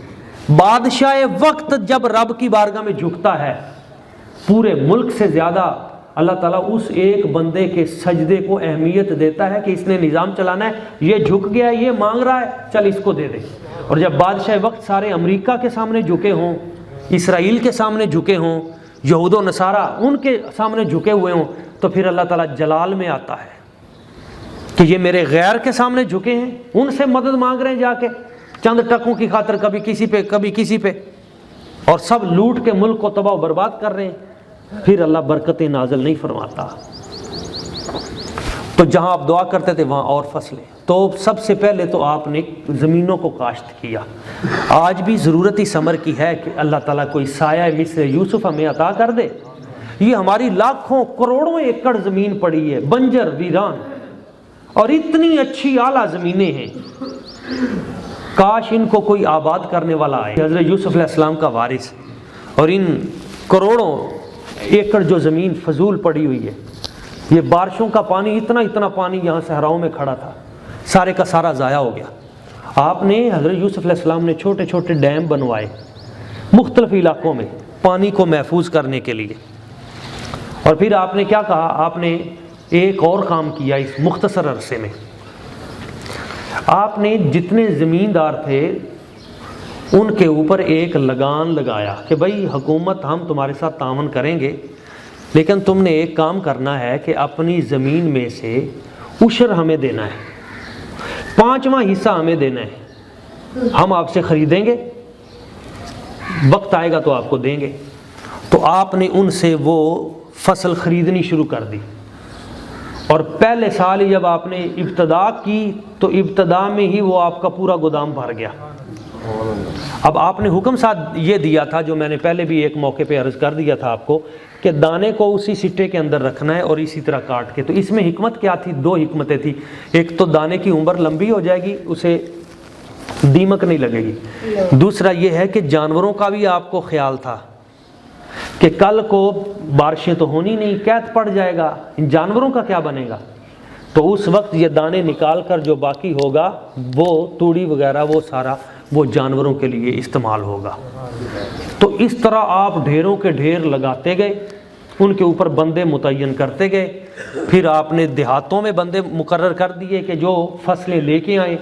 S1: بادشاہ وقت جب رب کی بارگاہ میں جھکتا ہے، پورے ملک سے زیادہ اللہ تعالیٰ اس ایک بندے کے سجدے کو اہمیت دیتا ہے کہ اس نے نظام چلانا ہے، یہ جھک گیا ہے، یہ مانگ رہا ہے، چل اس کو دے دے۔ اور جب بادشاہ وقت سارے امریکہ کے سامنے جھکے ہوں، اسرائیل کے سامنے جھکے ہوں، یہود و نصارہ ان کے سامنے جھکے ہوئے ہوں، تو پھر اللہ تعالیٰ جلال میں آتا ہے کہ یہ میرے غیر کے سامنے جھکے ہیں، ان سے مدد مانگ رہے ہیں جا کے چند ٹکوں کی خاطر، کبھی کسی پہ کبھی کسی پہ، اور سب لوٹ کے ملک کو تباہ و برباد کر رہے ہیں، پھر اللہ برکتیں نازل نہیں فرماتا۔ تو جہاں آپ دعا کرتے تھے وہاں اور فصلیں، تو سب سے پہلے تو آپ نے زمینوں کو کاشت کیا۔ آج بھی ضرورت ہی ثمر کی ہے کہ اللہ تعالیٰ کوئی سایہ مثل یوسف ہمیں عطا کر دے۔ یہ ہماری لاکھوں کروڑوں ایکڑ زمین پڑی ہے، بنجر ویران، اور اتنی اچھی اعلیٰ زمینیں ہیں، کاش ان کو کوئی آباد کرنے والا آئے۔ حضرت یوسف علیہ السلام کا وارث، اور ان کروڑوں ایکڑ جو زمین فضول پڑی ہوئی ہے، یہ بارشوں کا پانی، اتنا پانی یہاں صحراؤں میں کھڑا تھا، سارے کا سارا ضائع ہو گیا۔ آپ نے حضرت یوسف علیہ السلام نے چھوٹے چھوٹے ڈیم بنوائے مختلف علاقوں میں پانی کو محفوظ کرنے کے لیے۔ اور پھر آپ نے کیا کہا، آپ نے ایک اور کام کیا اس مختصر عرصے میں، آپ نے جتنے زمیندار تھے ان کے اوپر ایک لگان لگایا کہ بھائی حکومت ہم تمہارے ساتھ تعاون کریں گے، لیکن تم نے ایک کام کرنا ہے کہ اپنی زمین میں سے عشر ہمیں دینا ہے، 5واں حصہ ہمیں دینا ہے، ہم آپ سے خریدیں گے، وقت آئے گا تو آپ کو دیں گے۔ تو آپ نے ان سے وہ فصل خریدنی شروع کر دی، اور پہلے سال ہی جب آپ نے ابتدا کی تو ابتدا میں ہی وہ آپ کا پورا گودام بھر گیا۔ اب آپ نے حکم ساتھ یہ دیا تھا، جو میں نے پہلے بھی ایک موقع پہ عرض کر دیا تھا آپ کو، کہ دانے کو اسی سٹے کے اندر رکھنا ہے اور اسی طرح کاٹ کے۔ تو اس میں حکمت کیا تھی؟ 2 حکمتیں تھیں۔ ایک تو دانے کی عمر لمبی ہو جائے گی، اسے دیمک نہیں لگے گی۔ دوسرا یہ ہے کہ جانوروں کا بھی آپ کو خیال تھا کہ کل کو بارشیں تو ہونی نہیں، قحط پڑ جائے گا، ان جانوروں کا کیا بنے گا؟ تو اس وقت یہ دانے نکال کر جو باقی ہوگا، وہ توڑی وغیرہ وہ سارا وہ جانوروں کے لیے استعمال ہوگا۔ تو اس طرح آپ ڈھیروں کے ڈھیر لگاتے گئے، ان کے اوپر بندے متعین کرتے گئے، پھر آپ نے دیہاتوں میں بندے مقرر کر دیے کہ جو فصلیں لے کے آئیں،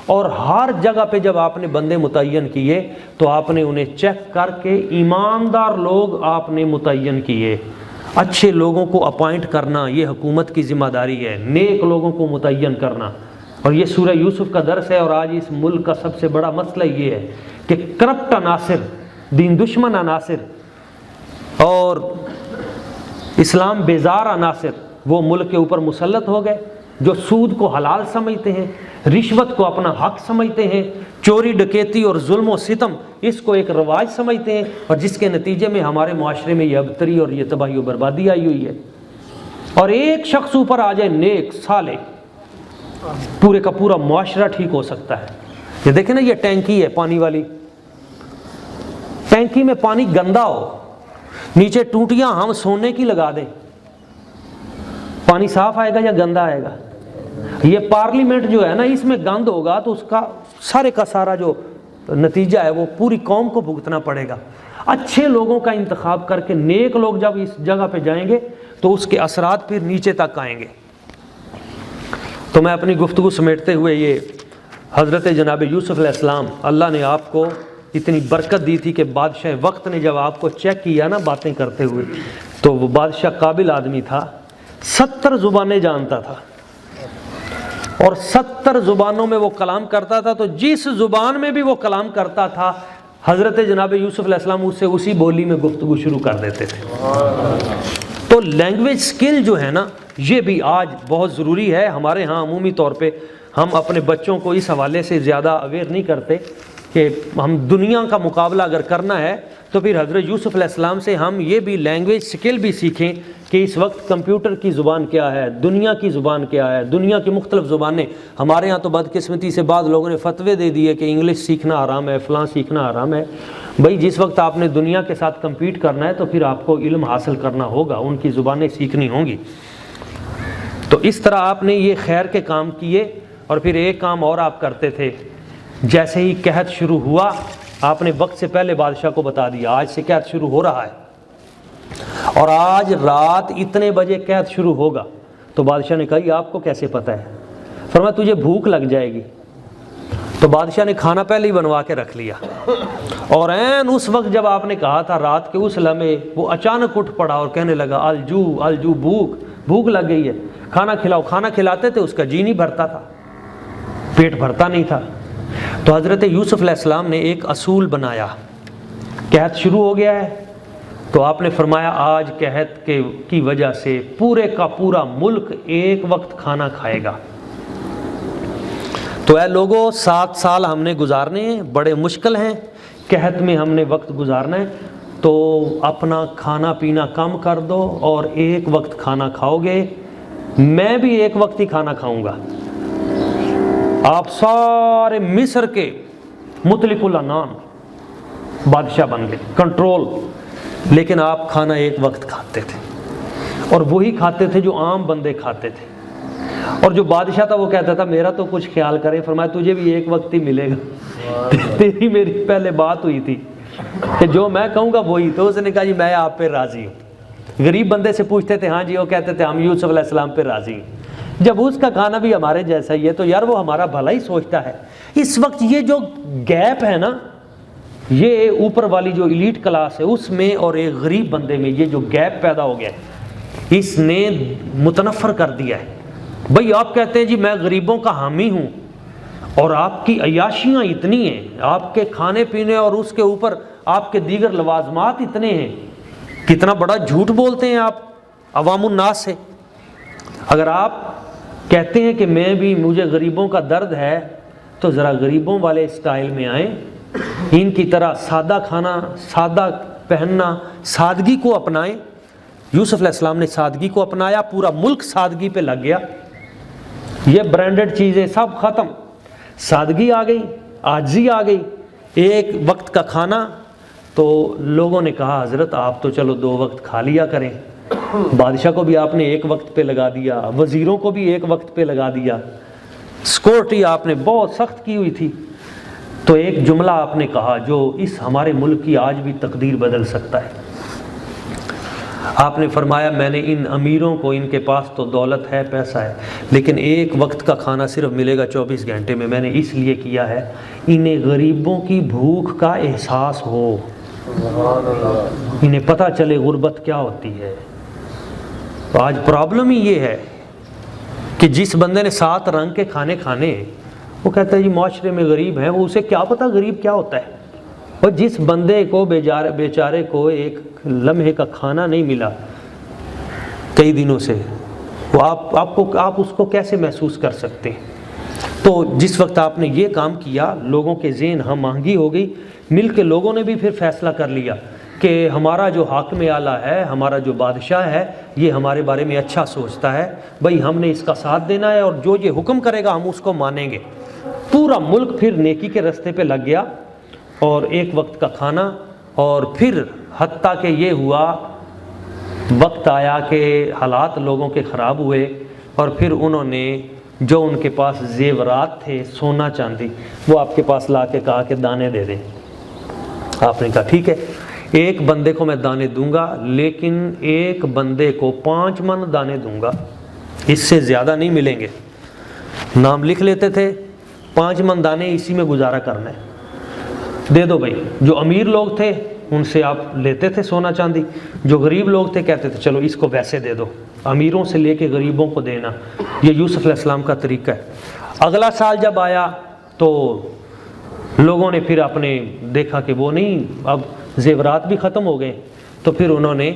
S1: اور ہر جگہ پہ جب آپ نے بندے متعین کیے تو آپ نے انہیں چیک کر کے ایماندار لوگ آپ نے متعین کیے۔ اچھے لوگوں کو اپوائنٹ کرنا یہ حکومت کی ذمہ داری ہے، نیک لوگوں کو متعین کرنا۔ اور یہ سورہ یوسف کا درس ہے، اور آج اس ملک کا سب سے بڑا مسئلہ یہ ہے کہ کرپٹ عناصر، دین دشمن عناصر اور اسلام بیزار عناصر وہ ملک کے اوپر مسلط ہو گئے، جو سود کو حلال سمجھتے ہیں، رشوت کو اپنا حق سمجھتے ہیں، چوری ڈکیتی اور ظلم و ستم اس کو ایک رواج سمجھتے ہیں، اور جس کے نتیجے میں ہمارے معاشرے میں یہ ابتری اور یہ تباہی و بربادی آئی ہوئی ہے۔ اور ایک شخص اوپر آ جائے نیک صالح، پورے کا پورا معاشرہ ٹھیک ہو سکتا ہے۔ یہ دیکھیں نا، یہ ٹینکی ہے پانی والی، ٹینکی میں پانی گندا ہو، نیچے ٹوٹیاں ہم سونے کی لگا دیں، پانی صاف آئے گا یا گندا آئے گا؟ یہ پارلیمنٹ جو ہے نا، اس میں گند ہوگا تو اس کا سارا جو نتیجہ ہے وہ پوری قوم کو بھگتنا پڑے گا۔ اچھے لوگوں کا انتخاب کر کے نیک لوگ جب اس جگہ پہ جائیں گے تو اس کے اثرات پھر نیچے تک آئیں گے۔ تو میں اپنی گفتگو سمیٹتے ہوئے یہ حضرت جناب یوسف علیہ السلام، اللہ نے آپ کو اتنی برکت دی تھی کہ بادشاہ وقت نے جب آپ کو چیک کیا نا باتیں کرتے ہوئے، تو وہ بادشاہ قابل آدمی تھا، 70 زبانیں جانتا تھا اور 70 زبانوں میں وہ کلام کرتا تھا۔ تو جس زبان میں بھی وہ کلام کرتا تھا حضرت جناب یوسف علیہ السلام اس سے اسی بولی میں گفتگو شروع کر دیتے تھے۔ تو لینگویج سکل جو ہے نا، یہ بھی آج بہت ضروری ہے۔ ہمارے ہاں عمومی طور پہ ہم اپنے بچوں کو اس حوالے سے زیادہ اویئر نہیں کرتے کہ ہم دنیا کا مقابلہ اگر کرنا ہے تو پھر حضرت یوسف علیہ السلام سے ہم یہ بھی لینگویج سکل بھی سیکھیں کہ اس وقت کمپیوٹر کی زبان کیا ہے، دنیا کی زبان کیا ہے، دنیا کی مختلف زبانیں۔ ہمارے ہاں تو بدقسمتی سے بعض لوگوں نے فتوے دے دیے کہ انگلش سیکھنا حرام ہے، فلاں سیکھنا حرام ہے۔ بھائی جس وقت آپ نے دنیا کے ساتھ کمپیٹ کرنا ہے تو پھر آپ کو علم حاصل کرنا ہوگا، ان کی زبانیں سیکھنی ہوں گی۔ تو اس طرح آپ نے یہ خیر کے کام کیے۔ اور پھر ایک کام اور آپ کرتے تھے، جیسے ہی قحط شروع ہوا آپ نے وقت سے پہلے بادشاہ کو بتا دیا آج سے قحط شروع ہو رہا ہے اور آج رات اتنے بجے قحط شروع ہوگا۔ تو بادشاہ نے کہا یہ آپ کو کیسے پتہ ہے؟ فرمایا تجھے بھوک لگ جائے گی۔ تو بادشاہ نے کھانا پہلے ہی بنوا کے رکھ لیا، اور عین اس وقت جب آپ نے کہا تھا رات کے اس لمحے وہ اچانک اٹھ پڑا اور کہنے لگا الجو الجو، بھوک لگ گئی ہے، کھانا کھلاؤ۔ کھانا کھلاتے تھے اس کا جی نہیں بھرتا تھا، پیٹ بھرتا نہیں تھا۔ تو حضرت یوسف علیہ السلام نے ایک اصول بنایا، قحط شروع ہو گیا ہے تو آپ نے فرمایا آج قحط کی وجہ سے پورے کا پورا ملک ایک وقت کھانا کھائے گا۔ تو اے لوگوں 7 سال ہم نے گزارنے ہیں، بڑے مشکل ہیں، قحط میں ہم نے وقت گزارنا ہے، تو اپنا کھانا پینا کم کر دو اور ایک وقت کھانا کھاؤ گے۔ میں بھی ایک وقت ہی کھانا کھاؤں گا۔ آپ سارے مصر کے مطلق العنان بادشاہ بن گئے، کنٹرول، لیکن آپ کھانا ایک وقت کھاتے تھے اور وہی کھاتے تھے جو عام بندے کھاتے تھے۔ اور جو بادشاہ تھا وہ کہتا تھا میرا تو کچھ خیال کرے، فرمایا تجھے بھی ایک وقت ہی ملے گا، تیری میری پہلے بات ہوئی تھی کہ جو میں کہوں گا وہی۔ تو اس نے کہا جی میں آپ پہ راضی ہوں۔ غریب بندے سے پوچھتے تھے، ہاں جی، وہ کہتے تھے ہم یوسف علیہ السلام پہ راضی ہیں۔ جب اس کا کھانا بھی ہمارے جیسا ہی ہے تو یار وہ ہمارا بھلا ہی سوچتا ہے۔ اس وقت یہ جو گیپ ہے نا، یہ اوپر والی جو ایلیٹ کلاس ہے اس میں اور ایک غریب بندے میں یہ جو گیپ پیدا ہو گیا ہے، اس نے متنفر کر دیا ہے۔ بھئی آپ کہتے ہیں جی میں غریبوں کا حامی ہوں اور آپ کی عیاشیاں اتنی ہیں، آپ کے کھانے پینے اور اس کے اوپر آپ کے دیگر لوازمات اتنے ہیں، کتنا بڑا جھوٹ بولتے ہیں آپ عوام الناس سے۔ اگر آپ کہتے ہیں کہ میں بھی مجھے غریبوں کا درد ہے تو ذرا غریبوں والے اسٹائل میں آئیں، ان کی طرح سادہ کھانا، سادہ پہننا، سادگی کو اپنائیں۔ یوسف علیہ السلام نے سادگی کو اپنایا، پورا ملک سادگی پہ لگ گیا۔ یہ برانڈڈ چیزیں سب ختم، سادگی آ گئی، عاجزی آ گئی، ایک وقت کا کھانا۔ تو لوگوں نے کہا حضرت آپ تو چلو 2 وقت کھا لیا کریں، بادشاہ کو بھی آپ نے ایک وقت پہ لگا دیا، وزیروں کو بھی ایک وقت پہ لگا دیا، سیکورٹی آپ نے بہت سخت کی ہوئی تھی۔ تو ایک جملہ آپ نے کہا جو اس ہمارے ملک کی آج بھی تقدیر بدل سکتا ہے۔ آپ نے فرمایا میں نے ان امیروں کو، ان کے پاس تو دولت ہے، پیسہ ہے، لیکن ایک وقت کا کھانا صرف ملے گا 24 گھنٹے میں، میں نے اس لیے کیا ہے انہیں غریبوں کی بھوک کا احساس ہو، انہیں پتہ چلے غربت کیا ہوتی ہے۔ تو آج پرابلم ہی یہ ہے کہ جس بندے نے 7 رنگ کے کھانے کھانے، وہ کہتا ہے جی معاشرے میں غریب ہیں، وہ اسے کیا پتہ غریب کیا ہوتا ہے۔ اور جس بندے کو بیچارے کو ایک لمحے کا کھانا نہیں ملا کئی دنوں سے، وہ آپ اس کو کیسے محسوس کر سکتے ہیں؟ تو جس وقت آپ نے یہ کام کیا، لوگوں کے ذہن ہم آہنگی ہو گئی، مل کے لوگوں نے بھی پھر فیصلہ کر لیا کہ ہمارا جو حاکم اعلیٰ ہے، ہمارا جو بادشاہ ہے، یہ ہمارے بارے میں اچھا سوچتا ہے، بھئی ہم نے اس کا ساتھ دینا ہے اور جو یہ حکم کرے گا ہم اس کو مانیں گے۔ پورا ملک پھر نیکی کے راستے پہ لگ گیا اور ایک وقت کا کھانا، اور پھر حتیٰ کہ یہ ہوا وقت آیا کہ حالات لوگوں کے خراب ہوئے اور پھر انہوں نے جو ان کے پاس زیورات تھے سونا چاندی وہ آپ کے پاس لا کے کہا کہ دانے دے دیں. آپ نے کہا ٹھیک ہے، ایک بندے کو میں دانے دوں گا، لیکن ایک بندے کو 5 من دانے دوں گا، اس سے زیادہ نہیں ملیں گے. نام لکھ لیتے تھے، 5 من دانے اسی میں گزارا کرنا ہے، دے دو بھائی. جو امیر لوگ تھے ان سے آپ لیتے تھے سونا چاندی، جو غریب لوگ تھے کہتے تھے چلو اس کو ویسے دے دو. امیروں سے لے کے غریبوں کو دینا، یہ یوسف علیہ السلام کا طریقہ ہے. اگلا سال جب آیا تو لوگوں نے پھر اپنے دیکھا کہ وہ نہیں، اب زیورات بھی ختم ہو گئے، تو پھر انہوں نے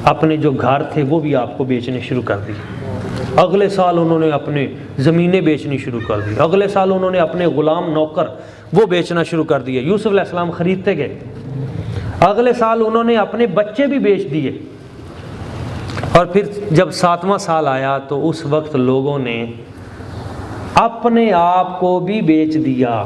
S1: اپنے جو گھر تھے وہ بھی آپ کو بیچنے شروع کر دی. اگلے سال انہوں نے اپنے زمینیں بیچنی شروع کر دی، اگلے سال انہوں نے اپنے غلام نوکر وہ بیچنا شروع کر دیے. یوسف علیہ السلام خریدتے گئے. اگلے سال انہوں نے اپنے بچے بھی بیچ دیے. اور پھر جب 7واں سال آیا تو اس وقت لوگوں نے اپنے آپ کو بھی بیچ دیا،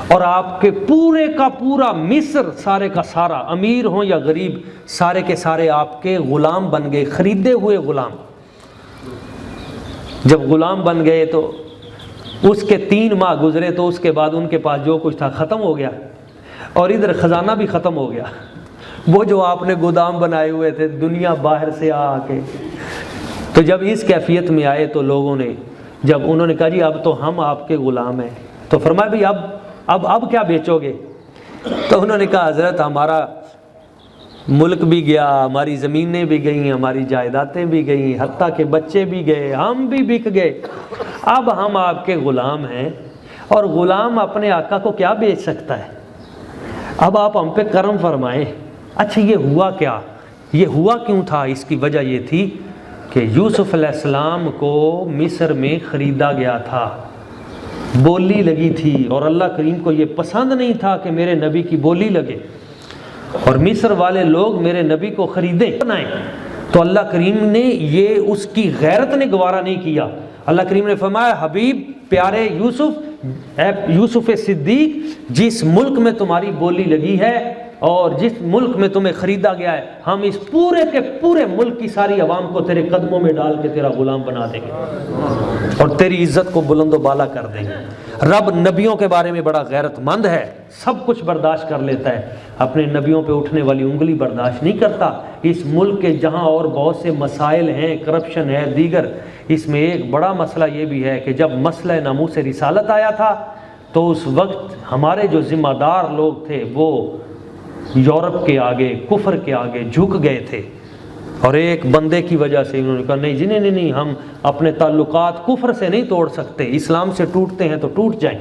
S1: اور آپ کے پورے کا پورا مصر سارے کا سارا، امیر ہوں یا غریب، سارے کے سارے آپ کے غلام بن گئے، خریدے ہوئے غلام. جب غلام بن گئے تو اس کے 3 ماہ گزرے تو اس کے بعد ان کے پاس جو کچھ تھا ختم ہو گیا، اور ادھر خزانہ بھی ختم ہو گیا. وہ جو آپ نے گودام بنائے ہوئے تھے دنیا باہر سے آ کے. تو جب اس کیفیت میں آئے تو لوگوں نے، جب انہوں نے کہا جی اب تو ہم آپ کے غلام ہیں، تو فرمایا بھائی اب کیا بیچو گے؟ تو انہوں نے کہا حضرت ہمارا ملک بھی گیا، ہماری زمینیں بھی گئیں، ہماری جائیدادیں بھی گئیں، حتیٰ کہ بچے بھی گئے، ہم بھی بک گئے. اب ہم آپ کے غلام ہیں، اور غلام اپنے آقا کو کیا بیچ سکتا ہے؟ اب آپ ہم پہ کرم فرمائیں. اچھا یہ ہوا کیا؟ یہ ہوا کیوں تھا؟ اس کی وجہ یہ تھی کہ یوسف علیہ السلام کو مصر میں خریدا گیا تھا، بولی لگی تھی، اور اللہ کریم کو یہ پسند نہیں تھا کہ میرے نبی کی بولی لگے، اور مصر والے لوگ میرے نبی کو خریدیں بنائیں. تو اللہ کریم نے یہ اس کی غیرت نے گوارا نہیں کیا. اللہ کریم نے فرمایا حبیب پیارے یوسف، اے یوسف صدیق، جس ملک میں تمہاری بولی لگی ہے اور جس ملک میں تمہیں خریدا گیا ہے، ہم اس پورے کے پورے ملک کی ساری عوام کو تیرے قدموں میں ڈال کے تیرا غلام بنا دیں گے اور تیری عزت کو بلند و بالا کر دیں گے. رب نبیوں کے بارے میں بڑا غیرت مند ہے، سب کچھ برداشت کر لیتا ہے، اپنے نبیوں پہ اٹھنے والی انگلی برداشت نہیں کرتا. اس ملک کے جہاں اور بہت سے مسائل ہیں، کرپشن ہے، دیگر، اس میں ایک بڑا مسئلہ یہ بھی ہے کہ جب مسئلہ ناموس رسالت آیا تھا تو اس وقت ہمارے جو ذمہ دار لوگ تھے وہ یورپ کے آگے، کفر کے آگے جھک گئے تھے، اور ایک بندے کی وجہ سے انہوں نے کہا نہیں جی نہیں، ہم اپنے تعلقات کفر سے نہیں توڑ سکتے، اسلام سے ٹوٹتے ہیں تو ٹوٹ جائیں.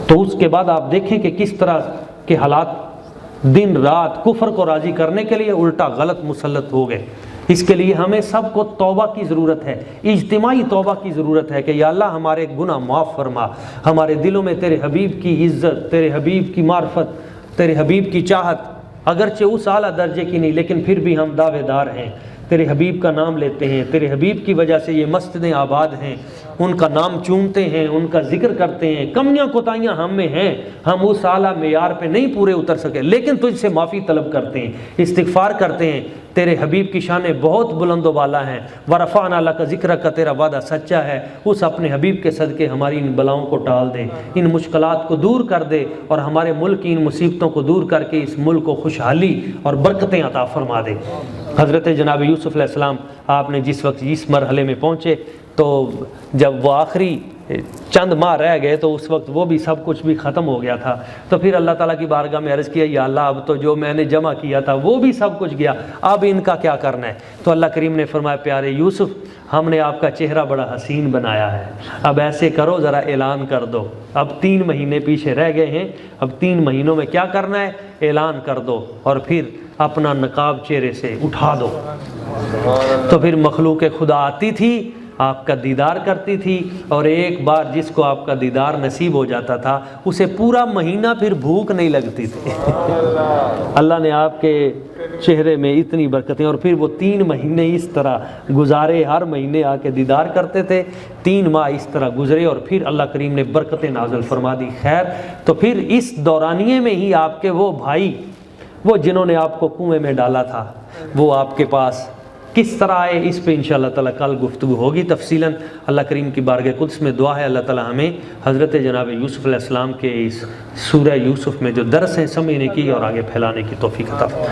S1: تو اس کے بعد آپ دیکھیں کہ کس طرح کے حالات دن رات کفر کو راضی کرنے کے لیے الٹا غلط مسلط ہو گئے. اس کے لیے ہمیں سب کو توبہ کی ضرورت ہے، اجتماعی توبہ کی ضرورت ہے کہ یا اللہ ہمارے گناہ معاف فرما، ہمارے دلوں میں تیرے حبیب کی عزت، تیرے حبیب کی معرفت، تیرے حبیب کی چاہت، اگرچہ اس اعلیٰ درجے کی نہیں لیکن پھر بھی ہم دعوے دار ہیں، تیرے حبیب کا نام لیتے ہیں، تیرے حبیب کی وجہ سے یہ مسجدیں آباد ہیں، ان کا نام چومتے ہیں، ان کا ذکر کرتے ہیں. کمیاں کوتاہیاں ہم میں ہیں، ہم اس اعلیٰ معیار پہ نہیں پورے اتر سکے، لیکن تجھ سے معافی طلب کرتے ہیں، استغفار کرتے ہیں. تیرے حبیب کی شانیں بہت بلند و بالا ہیں. ورفعنا لک ذکرک کا تیرا وعدہ سچا ہے. اس اپنے حبیب کے صدقے ہماری ان بلاؤں کو ٹال دے، ان مشکلات کو دور کر دے، اور ہمارے ملک کی ان مصیبتوں کو دور کر کے اس ملک کو خوشحالی اور برکتیں عطا فرما دے. حضرت جناب یوسف علیہ السلام آپ نے جس وقت اس مرحلے میں پہنچے تو جب وہ آخری چند ماہ رہ گئے تو اس وقت وہ بھی سب کچھ بھی ختم ہو گیا تھا. تو پھر اللہ تعالیٰ کی بارگاہ میں عرض کیا یا اللہ اب تو جو میں نے جمع کیا تھا وہ بھی سب کچھ گیا، اب ان کا کیا کرنا ہے؟ تو اللہ کریم نے فرمایا پیارے یوسف ہم نے آپ کا چہرہ بڑا حسین بنایا ہے، اب ایسے کرو ذرا اعلان کر دو. اب 3 مہینے پیچھے رہ گئے ہیں، اب 3 مہینوں میں کیا کرنا ہے؟ اعلان کر دو اور پھر اپنا نقاب چہرے سے اٹھا دو. تو پھر مخلوق خدا آتی تھی، آپ کا دیدار کرتی تھی، اور ایک بار جس کو آپ کا دیدار نصیب ہو جاتا تھا اسے پورا مہینہ پھر بھوک نہیں لگتی تھی. اللہ نے آپ کے چہرے میں اتنی برکتیں، اور پھر وہ 3 مہینے اس طرح گزارے، ہر مہینے آ کے دیدار کرتے تھے. 3 ماہ اس طرح گزرے اور پھر اللہ کریم نے برکتیں نازل فرما دی. خیر تو پھر اس دورانیے میں ہی آپ کے وہ بھائی وہ جنہوں نے آپ کو کنویں میں ڈالا تھا وہ آپ کے پاس کس طرح آئے، اس پہ انشاءاللہ تعالیٰ کل گفتگو ہوگی تفصیلاً۔ اللہ کریم کی بارگاہ قدس میں دعا ہے اللہ تعالیٰ ہمیں حضرت جناب یوسف علیہ السلام کے اس سورہ یوسف میں جو درس ہیں سمجھنے کی اور آگے پھیلانے کی توفیق عطا فرمائے۔